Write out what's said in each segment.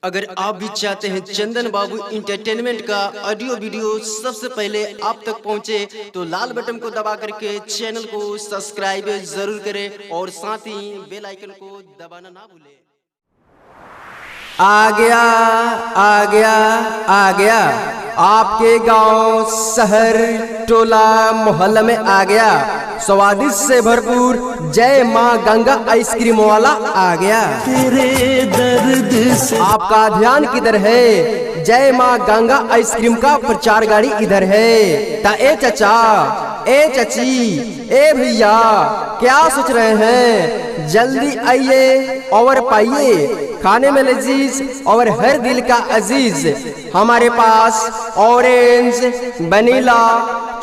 अगर आप भी चाहते हैं चंदन बाबू इंटरटेनमेंट का ऑडियो वीडियो सबसे पहले आप तक पहुंचे तो लाल बटन को दबा करके चैनल को सब्सक्राइब जरूर करें और साथ ही बेल आइकन को दबाना ना भूलें। आ गया आ गया आ गया आपके गांव शहर टोला मोहल्ला में आ गया स्वादिष्ट से भरपूर जय माँ गंगा आइसक्रीम वाला आ गया। तेरे दर्द से आपका ध्यान किधर है? जय माँ गंगा आइसक्रीम का प्रचार गाड़ी इधर है। ता ए चचा, ए चची, ए भैया, क्या सोच रहे हैं? जल्दी आइए और पाइए खाने में लजीज और हर दिल का अजीज। हमारे पास ऑरेंज, वनीला,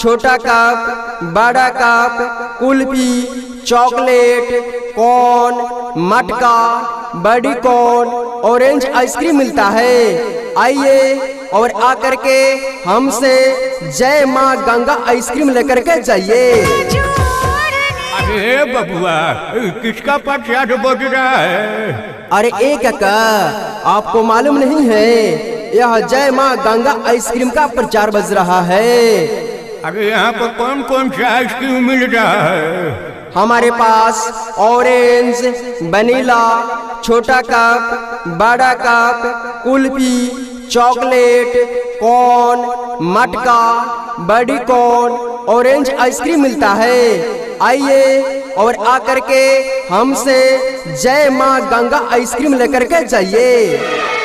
छोटा कप, बड़ा कप, कुल्फी, चॉकलेट, कॉर्न, मटका, बड़ी कॉर्न, ऑरेंज आइसक्रीम मिलता है। आइए और आकर के हमसे जय माँ गंगा आइसक्रीम लेकर के जाइए। अरे बबुआ, किसका प्रचार बज रहा है? अरे ए काका, आपको मालूम नहीं है यह जय माँ गंगा आइसक्रीम का प्रचार बज रहा है। अरे यहाँ पर कौन कौन सा आइसक्रीम मिल रहा है? हमारे पास ऑरेंज, वनीला, छोटा कप, बड़ा कप, कुल्फी, चॉकलेट, कॉर्न, मटका, बड़ी कॉर्न, ऑरेंज आइसक्रीम मिलता है। आइए और आकर के हमसे जय माँ गंगा आइसक्रीम लेकर के जाइए।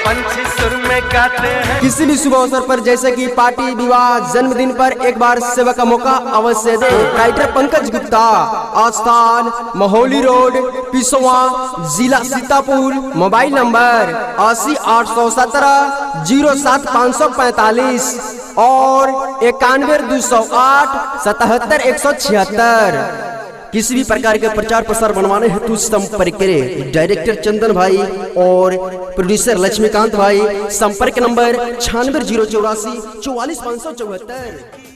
पंछी सुर में गाते हैं। किसी भी शुभ अवसर पर जैसे कि पार्टी, विवाह, जन्मदिन पर एक बार सेवा का मौका अवश्य दे। राइटर पंकज गुप्ता, आस्थान मोहली रोड, पिसवा, जिला सीतापुर। मोबाइल नंबर 80 817 07 545 और 91 208 77 176। किसी भी प्रकार के प्रचार प्रसार बनवाने हेतु संपर्क करें डायरेक्टर चंदन भाई और प्रोड्यूसर लक्ष्मीकांत भाई। संपर्क नंबर 96 084 44 574।